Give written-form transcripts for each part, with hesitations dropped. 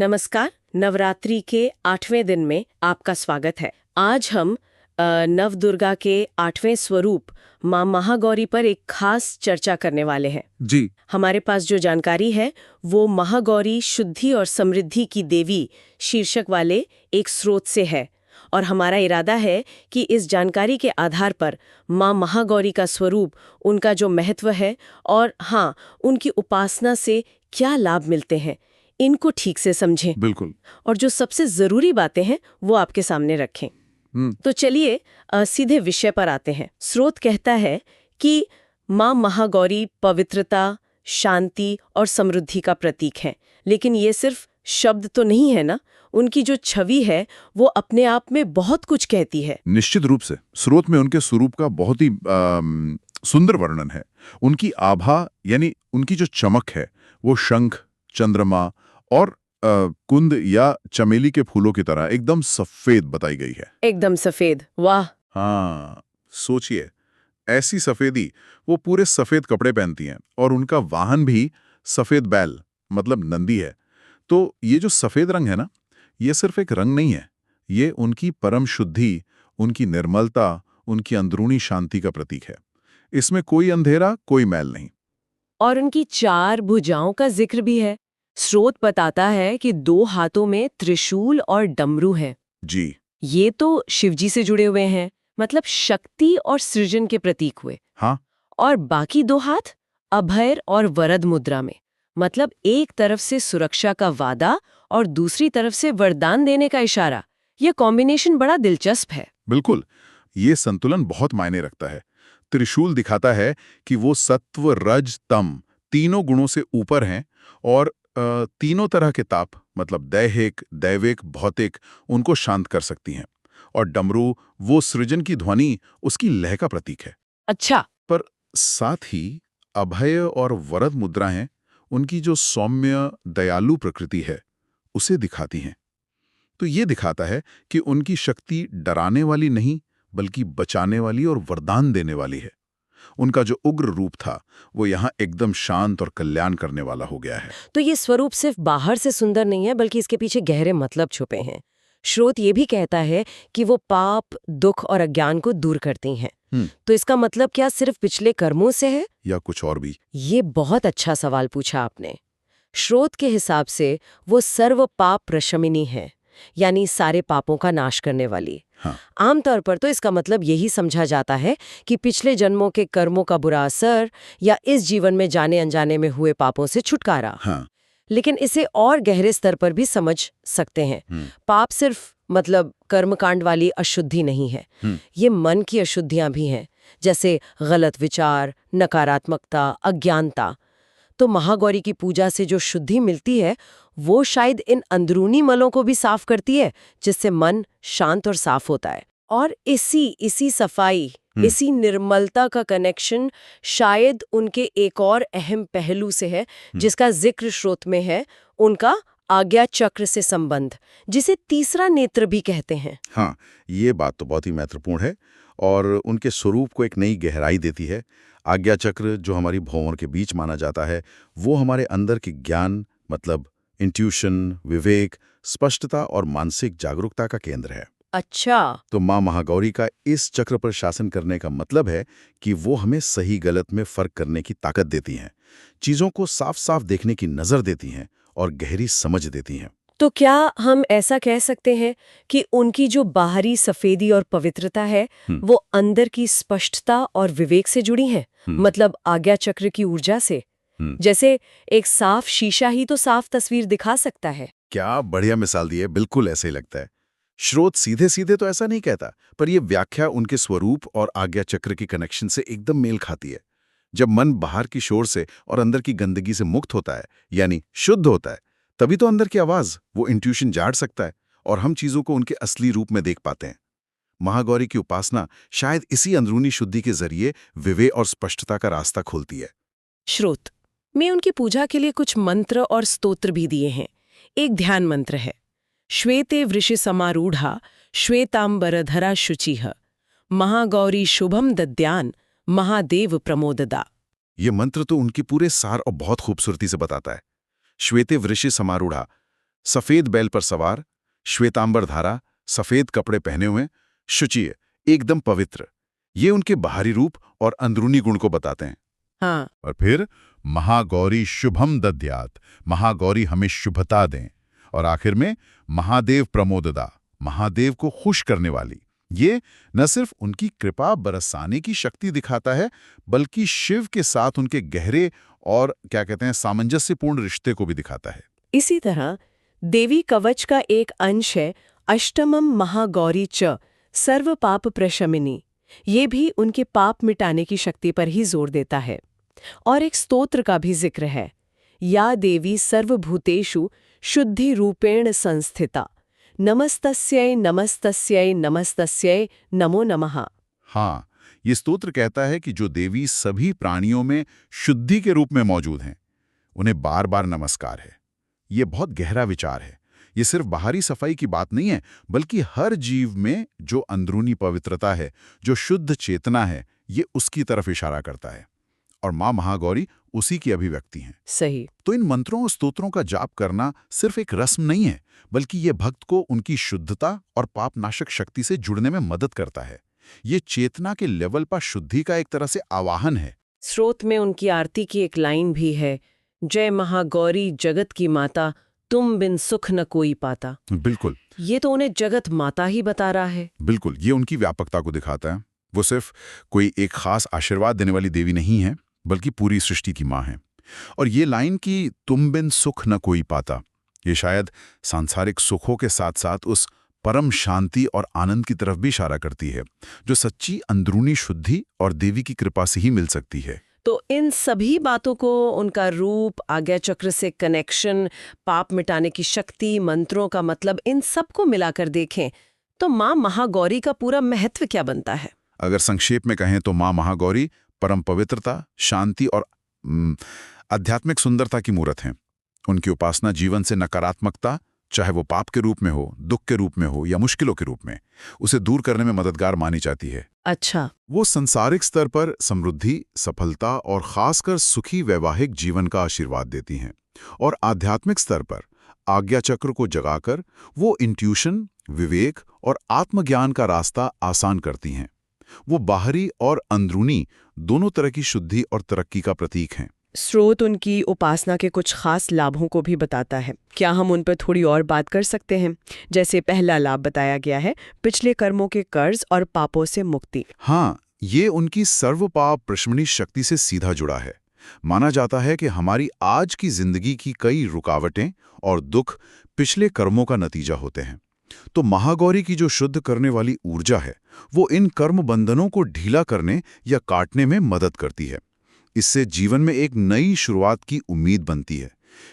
नमस्कार। नवरात्रि के 8वें दिन में आपका स्वागत है। आज हम नवदुर्गा के 8वें स्वरूप माँ महागौरी पर एक खास चर्चा करने वाले हैं। जी। हमारे पास जो जानकारी है वो महागौरी शुद्धि और समृद्धि की देवी शीर्षक वाले एक स्रोत से है, और हमारा इरादा है कि इस जानकारी के आधार पर माँ महागौरी का स्वरूप, उनका जो महत्व है और हाँ, उनकी उपासना से क्या लाभ मिलते हैं, इनको ठीक से समझें। बिल्कुल। और जो सबसे जरूरी बातें हैं वो आपके सामने रखें। तो चलिए सीधे विषय पर आते हैं। स्रोत कहता है कि माँ महागौरी पवित्रता, शांति और समृद्धि का प्रतीक है, लेकिन ये सिर्फ शब्द तो नहीं है ना। उनकी जो छवि है वो अपने आप में बहुत कुछ कहती है। निश्चित रूप से स्रोत में उनके स्वरूप का बहुत ही सुंदर वर्णन है। उनकी आभा यानी उनकी जो चमक है वो शंख, चंद्रमा और कुंद या चमेली के फूलों की तरह एकदम सफेद बताई गई है। एकदम सफेद, वाह। हाँ, सोचिए, ऐसी सफेदी, वो पूरे सफेद कपड़े पहनती हैं और उनका वाहन भी सफेद बैल मतलब नंदी है। तो ये जो सफेद रंग है ना, ये सिर्फ एक रंग नहीं है, ये उनकी परम शुद्धि, उनकी निर्मलता, उनकी अंदरूनी शांति का प्रतीक है। इसमें कोई अंधेरा, कोई मैल नहीं। और उनकी 4 भुजाओं का जिक्र भी है। स्रोत बताता है कि 2 हाथों में त्रिशूल और डमरू है। जी। ये तो शिवजी से जुड़े हुए हैं, मतलब शक्ति और सृजन के प्रतीक हुए। हाँ। और बाकी 2 हाथ अभय और वरद मुद्रा में, मतलब एक तरफ से सुरक्षा का वादा और दूसरी तरफ से वरदान देने का इशारा। ये कॉम्बिनेशन बड़ा दिलचस्प है। बिल्कुल, ये संतुलन बहुत मायने रखता है। त्रिशूल दिखाता है कि वो सत्व, रज, तम तीनों गुणों से ऊपर हैं और तीनों तरह के ताप मतलब दैहिक, दैविक, भौतिक उनको शांत कर सकती हैं। और डमरू वो सृजन की ध्वनि, उसकी लय का प्रतीक है। अच्छा। पर साथ ही अभय और वरद मुद्राएं उनकी जो सौम्य, दयालु प्रकृति है उसे दिखाती हैं। तो ये दिखाता है कि उनकी शक्ति डराने वाली नहीं, बल्कि बचाने वाली और वरदान देने वाली है। उनका जो उग्र रूप था वो यहाँ एकदम शांत और कल्याण करने वाला हो गया है। तो ये स्वरूप सिर्फ बाहर से सुंदर नहीं है, बल्कि इसके पीछे गहरे मतलब छुपे हैं। स्रोत ये भी कहता है कि वो पाप, दुख और अज्ञान को दूर करती हैं। तो इसका मतलब क्या सिर्फ पिछले कर्मों से है, या कुछ और भी? ये बहुत अच्छा सवाल पूछा आपने। स्रोत के हिसाब से वो सर्व पाप प्रशमिनी है, यानी सारे पापों का नाश करने वाली। हाँ। आमतौर पर तो इसका मतलब यही समझा जाता है कि पिछले जन्मों के कर्मों का बुरा असर या इस जीवन में जाने अनजाने में हुए पापों से छुटकारा। हाँ। लेकिन इसे और गहरे स्तर पर भी समझ सकते हैं। पाप सिर्फ मतलब कर्मकांड वाली अशुद्धि नहीं है, ये मन की अशुद्धियां भी हैं, जैसे गलत विचार, नकारात्मकता, अज्ञानता। तो महागौरी की पूजा से जो शुद्धि मिलती है वो शायद इन अंदरूनी मलों को भी साफ करती है, जिससे मन शांत और साफ होता है। और इसी सफाई, इसी निर्मलता का कनेक्शन शायद उनके एक और अहम पहलू से है, जिसका जिक्र स्रोत में है, उनका आज्ञा चक्र से संबंध, जिसे तीसरा नेत्र भी कहते हैं। हाँ, ये बात तो बहुत ही महत्वपूर्ण है और उनके स्वरूप को एक नई गहराई देती है। आज्ञा चक्र जो हमारी भौहों के बीच माना जाता है, वो हमारे अंदर के ज्ञान मतलब इंट्यूशन, विवेक, स्पष्टता और मानसिक जागरूकता का केंद्र है। अच्छा। तो माँ महागौरी का इस चक्र पर शासन करने का मतलब है कि वो हमें सही गलत में फर्क करने की ताकत देती हैं, चीजों को साफ साफ देखने की नजर देती हैं और गहरी समझ देती हैं। तो क्या हम ऐसा कह सकते हैं कि उनकी जो बाहरी सफेदी और पवित्रता है वो अंदर की स्पष्टता और विवेक से जुड़ी है, मतलब आज्ञा चक्र की ऊर्जा से? जैसे एक साफ शीशा ही तो साफ तस्वीर दिखा सकता है। क्या बढ़िया मिसाल दी है, बिल्कुल ऐसे ही लगता है। स्रोत सीधे सीधे तो ऐसा नहीं कहता, पर यह व्याख्या उनके स्वरूप और आज्ञा चक्र की कनेक्शन से एकदम मेल खाती है। जब मन बाहर की शोर से और अंदर की गंदगी से मुक्त होता है, यानी शुद्ध होता है, तभी तो अंदर की आवाज, वो इंट्यूशन जाड़ सकता है और हम चीजों को उनके असली रूप में देख पाते हैं। महागौरी की उपासना शायद इसी अंदरूनी शुद्धि के जरिए विवेक और स्पष्टता का रास्ता खोलती है। स्रोत में उनकी पूजा के लिए कुछ मंत्र और स्तोत्र भी दिए हैं। एक ध्यान मंत्र है, श्वेते वृषि समारूढ़ा श्वेतांबरधरा शुचिः महागौरी शुभम दद्यान महादेव प्रमोददा। ये मंत्र तो उनकी पूरे सार और बहुत खूबसूरती से बताता है। श्वेते वृषि समारूढ़ा, सफेद बैल पर सवार, श्वेतांबर धारा, सफेद कपड़े पहने हुए, शुचिय, एकदम पवित्र। ये उनके बाहरी रूप और अंदरूनी गुण को बताते हैं। हाँ। और फिर महागौरी शुभम दद्यात, महागौरी हमें शुभता दें। और आखिर में महादेव प्रमोददा, महादेव को खुश करने वाली। ये न सिर्फ उनकी कृपा बरसाने की शक्ति दिखाता है, बल्कि शिव के साथ उनके गहरे और सामंजस्यपूर्ण रिश्ते को भी दिखाता है। इसी तरह देवी कवच का एक अंश है अष्टमम महागौरी च सर्व पाप प्रशमिनी। ये भी उनके पाप मिटाने की शक्ति पर ही जोर देता है। और एक स्तोत्र का भी जिक्र है, या देवी सर्वभूतेषु शुद्धि रूपेण संस्थिता, नमस्तस्यै नमस्तस्यै नमस्तस्यै नमो नमः। हाँ, ये स्तोत्र कहता है कि जो देवी सभी प्राणियों में शुद्धि के रूप में मौजूद हैं, उन्हें बार बार नमस्कार है। ये बहुत गहरा विचार है। ये सिर्फ बाहरी सफाई की बात नहीं है, बल्कि हर जीव में जो अंदरूनी पवित्रता है, जो शुद्ध चेतना है, ये उसकी तरफ इशारा करता है। और माँ महागौरी उसी की अभिव्यक्ति हैं। सही। तो इन मंत्रों और स्तोत्रों का जाप करना सिर्फ एक रस्म नहीं है, बल्कि ये भक्त को उनकी शुद्धता और पापनाशक शक्ति से जुड़ने में मदद करता है। ये चेतना के लेवल पर शुद्धि का एक तरह से आवाहन है। स्रोत में उनकी आरती की एक लाइन भी है, जय महागौरी जगत की माता, तुम बिन सुख न कोई पाता। बिल्कुल। ये तो उन्हें जगत माता ही बता रहा है। बिल्कुल, ये उनकी व्यापकता को दिखाता है। वो सिर्फ कोई एक खास आशीर्वाद देने वाली देवी नहीं है, बल्कि पूरी सृष्टि की माँ है। और ये लाइन कि तुम बिन सुख न कोई पाता, ये शायद सांसारिक सुखों के साथ साथ उस परम शांति और आनंद की तरफ भी इशारा करती है, जो सच्ची अंदरूनी शुद्धि और देवी की कृपा से ही मिल सकती है। तो इन सभी बातों को, उनका रूप, आज्ञा चक्र से कनेक्शन, पाप मिटाने की शक्ति, मंत्रों का मतलब, इन सबको मिलाकर देखें तो माँ महागौरी का पूरा महत्व क्या बनता है? अगर संक्षेप में कहें तो माँ महागौरी परम पवित्रता, शांति और आध्यात्मिक सुंदरता की मूर्त हैं। उनकी उपासना जीवन से नकारात्मकता, चाहे वो पाप के रूप में हो, दुख के रूप में हो या मुश्किलों के रूप में, उसे दूर करने में मददगार मानी जाती है। अच्छा। वो संसारिक स्तर पर समृद्धि, सफलता और खासकर सुखी वैवाहिक जीवन का आशीर्वाद देती हैं। और आध्यात्मिक स्तर पर आज्ञा चक्र को जगाकर वो इंट्यूशन, विवेक और आत्मज्ञान का रास्ता आसान करती हैं। वो बाहरी और अंदरूनी दोनों तरह की शुद्धि और तरक्की का प्रतीक हैं। स्रोत उनकी उपासना के कुछ खास लाभों को भी बताता है। क्या हम उन पर थोड़ी और बात कर सकते हैं? जैसे पहला लाभ बताया गया है, पिछले कर्मों के कर्ज और पापों से मुक्ति। हाँ, ये उनकी सर्वपाप प्रशमनी शक्ति से सीधा जुड़ा है। माना जाता है कि हमारी आज की जिंदगी की कई रुकावटें और दुख पिछले कर्मों का नतीजा होते हैं। तो महागौरी की जो शुद्ध करने वाली ऊर्जा है, वो इन कर्म बंधनों को ढीला करने या काटने में मदद करती है। इससे जीवन में एक नई शुरुआत की उम्मीद बनती है।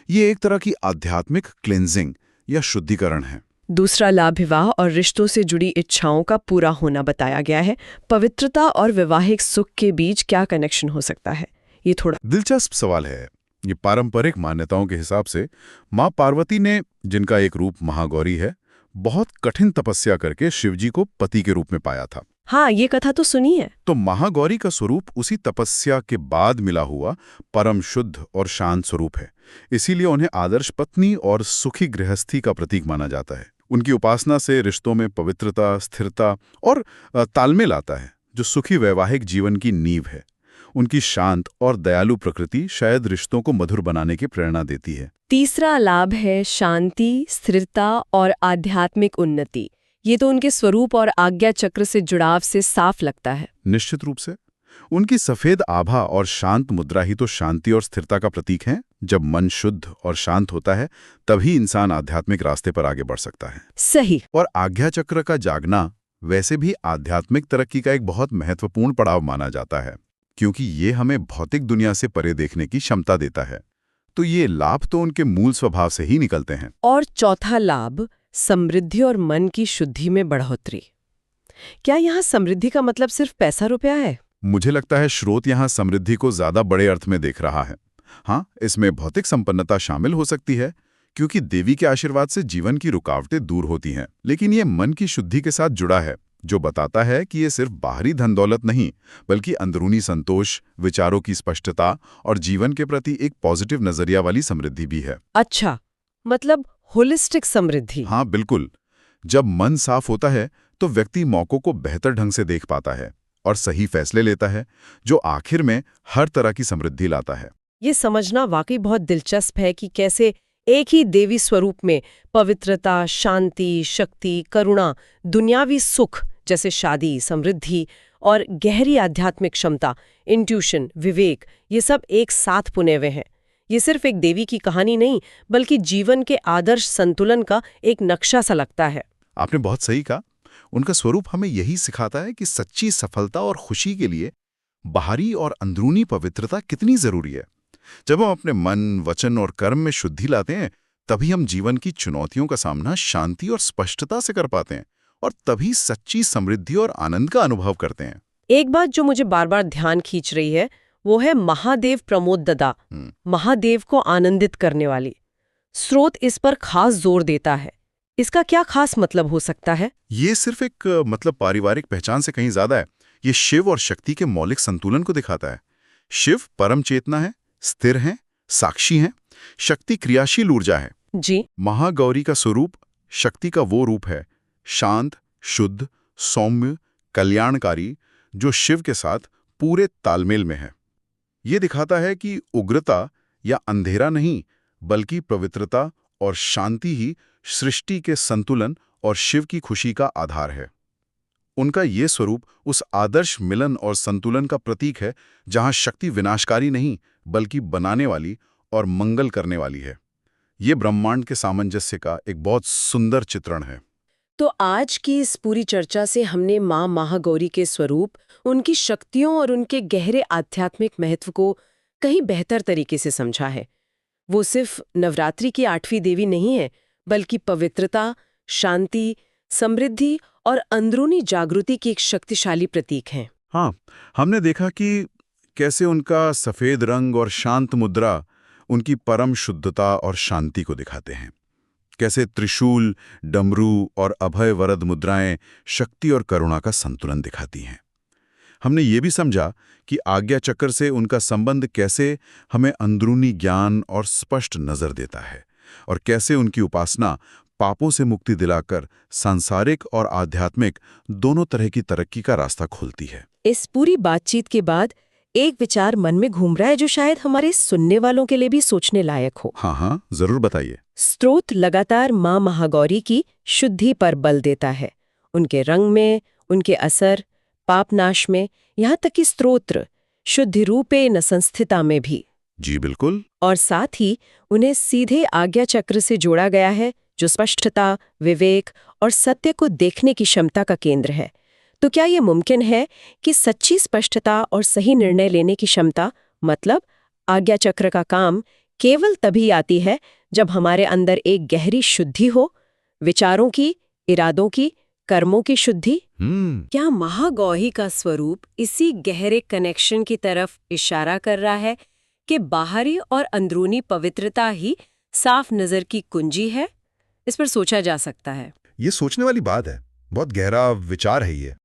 ये एक तरह की आध्यात्मिक क्लेंजिंग या शुद्धिकरण है। दूसरा लाभ विवाह और रिश्तों से जुड़ी इच्छाओं का पूरा होना बताया गया है। पवित्रता और वैवाहिक सुख के बीच क्या कनेक्शन हो सकता है? ये थोड़ा दिलचस्प सवाल है। ये पारंपरिक मान्यताओं के हिसाब से माँ पार्वती ने, जिनका एक रूप महागौरी है, बहुत कठिन तपस्या करके शिवजी को पति के रूप में पाया था। हाँ, ये कथा तो सुनी है। तो महागौरी का स्वरूप उसी तपस्या के बाद मिला हुआ परम शुद्ध और शांत स्वरूप है। इसीलिए उन्हें आदर्श पत्नी और सुखी गृहस्थी का प्रतीक माना जाता है। उनकी उपासना से रिश्तों में पवित्रता, स्थिरता और तालमेल आता है, जो सुखी वैवाहिक जीवन की नींव है। उनकी शांत और दयालु प्रकृति शायद रिश्तों को मधुर बनाने की प्रेरणा देती है। तीसरा लाभ है शांति, स्थिरता और आध्यात्मिक उन्नति। ये तो उनके स्वरूप और आज्ञा चक्र से जुड़ाव से साफ लगता है। निश्चित रूप से उनकी सफेद आभा और शांत मुद्रा ही तो शांति और स्थिरता का प्रतीक है। जब मन शुद्ध और शांत होता है, तभी इंसान आध्यात्मिक रास्ते पर आगे बढ़ सकता है। सही। और आज्ञा चक्र का जागना वैसे भी आध्यात्मिक तरक्की का एक बहुत महत्वपूर्ण पड़ाव माना जाता है, क्योंकि ये हमें भौतिक दुनिया से परे देखने की क्षमता देता है। तो ये लाभ तो उनके मूल स्वभाव से ही निकलते हैं। और चौथा लाभ, समृद्धि और मन की शुद्धि में बढ़ोतरी। क्या यहाँ समृद्धि का मतलब सिर्फ पैसा रुपया है? मुझे लगता है स्रोत यहाँ समृद्धि को ज्यादा बड़े अर्थ में देख रहा है। हाँ, इसमें भौतिक संपन्नता शामिल हो सकती है, क्योंकि देवी के आशीर्वाद से जीवन की रुकावटें दूर होती हैं। लेकिन ये मन की शुद्धि के साथ जुड़ा है, जो बताता है कि ये सिर्फ बाहरी धन दौलत नहीं, बल्कि अंदरूनी संतोष, विचारों की स्पष्टता और जीवन के प्रति एक पॉजिटिव नजरिया वाली समृद्धि भी है। अच्छा, मतलब होलिस्टिक समृद्धि। हाँ बिल्कुल। जब मन साफ होता है तो व्यक्ति मौकों को बेहतर ढंग से देख पाता है और सही फैसले लेता है, जो आखिर में हर तरह की समृद्धि लाता है। ये समझना वाकई बहुत दिलचस्प है कि कैसे एक ही देवी स्वरूप में पवित्रता, शांति, शक्ति, करुणा, दुनियावी सुख जैसे शादी, समृद्धि और गहरी आध्यात्मिक क्षमता, इंट्यूशन, विवेक, ये सब एक साथ पुने हुए हैं। ये सिर्फ एक देवी की कहानी नहीं, बल्कि जीवन के आदर्श संतुलन का एक नक्शा सा लगता है। आपने बहुत सही कहा। उनका स्वरूप हमें यही सिखाता है कि सच्ची सफलता और खुशी के लिए बाहरी और अंदरूनी पवित्रता कितनी जरूरी है। जब हम अपने मन, वचन और कर्म में शुद्धि लाते हैं, तभी हम जीवन की चुनौतियों का सामना शांति और स्पष्टता से कर पाते हैं और तभी सच्ची समृद्धि और आनंद का अनुभव करते हैं। एक बात जो मुझे बार बार ध्यान खींच रही है वो है महादेव प्रमोददा, महादेव को आनंदित करने वाली। स्रोत इस पर खास जोर देता है। इसका क्या खास मतलब हो सकता है? ये सिर्फ एक पारिवारिक पहचान से कहीं ज्यादा है। ये शिव और शक्ति के मौलिक संतुलन को दिखाता है। शिव परम चेतना है, स्थिर है, साक्षी है। शक्ति क्रियाशील ऊर्जा है। जी। महागौरी का स्वरूप शक्ति का वो रूप है, शांत, शुद्ध, सौम्य, कल्याणकारी, जो शिव के साथ पूरे तालमेल में है। ये दिखाता है कि उग्रता या अंधेरा नहीं, बल्कि पवित्रता और शांति ही सृष्टि के संतुलन और शिव की खुशी का आधार है। उनका ये स्वरूप उस आदर्श मिलन और संतुलन का प्रतीक है, जहां शक्ति विनाशकारी नहीं, बल्कि बनाने वाली और मंगल करने वाली है। ये ब्रह्मांड के सामंजस्य का एक बहुत सुंदर चित्रण है। तो आज की इस पूरी चर्चा से हमने माँ महागौरी के स्वरूप, उनकी शक्तियों और उनके गहरे आध्यात्मिक महत्व को कहीं बेहतर तरीके से समझा है। वो सिर्फ नवरात्रि की 8वीं देवी नहीं है, बल्कि पवित्रता, शांति, समृद्धि और अंदरूनी जागृति की एक शक्तिशाली प्रतीक हैं। हाँ, हमने देखा कि कैसे उनका सफेद रंग और शांत मुद्रा उनकी परम शुद्धता और शांति को दिखाते हैं। कैसे त्रिशूल, डमरू और अभय वरद मुद्राएं शक्ति और करुणा का संतुलन दिखाती हैं। हमने ये भी समझा कि आज्ञा चक्र से उनका संबंध कैसे हमें अंदरूनी ज्ञान और स्पष्ट नजर देता है, और कैसे उनकी उपासना पापों से मुक्ति दिलाकर सांसारिक और आध्यात्मिक दोनों तरह की तरक्की का रास्ता खोलती है। इस पूरी बातचीत के बाद एक विचार मन में घूम रहा है जो शायद हमारे सुनने वालों के लिए भी सोचने लायक हो। हाँ, जरूर बताइए। स्रोत लगातार माँ महागौरी की शुद्धि पर बल देता है, उनके रंग में, उनके असर, पापनाश में, यहाँ तक कि स्तोत्र शुद्धि रूपे न संस्थिता में भी। जी बिल्कुल। और साथ ही उन्हें सीधे आज्ञा चक्र से जोड़ा गया है, जो स्पष्टता, विवेक और सत्य को देखने की क्षमता का केंद्र है। तो क्या ये मुमकिन है कि सच्ची स्पष्टता और सही निर्णय लेने की क्षमता, मतलब आज्ञा चक्र का काम, केवल तभी आती है जब हमारे अंदर एक गहरी शुद्धि हो, विचारों की, इरादों की, कर्मों की शुद्धि? क्या महागौरी का स्वरूप इसी गहरे कनेक्शन की तरफ इशारा कर रहा है कि बाहरी और अंदरूनी पवित्रता ही साफ नजर की कुंजी है? इस पर सोचा जा सकता है। ये सोचने वाली बात है, बहुत गहरा विचार है ये।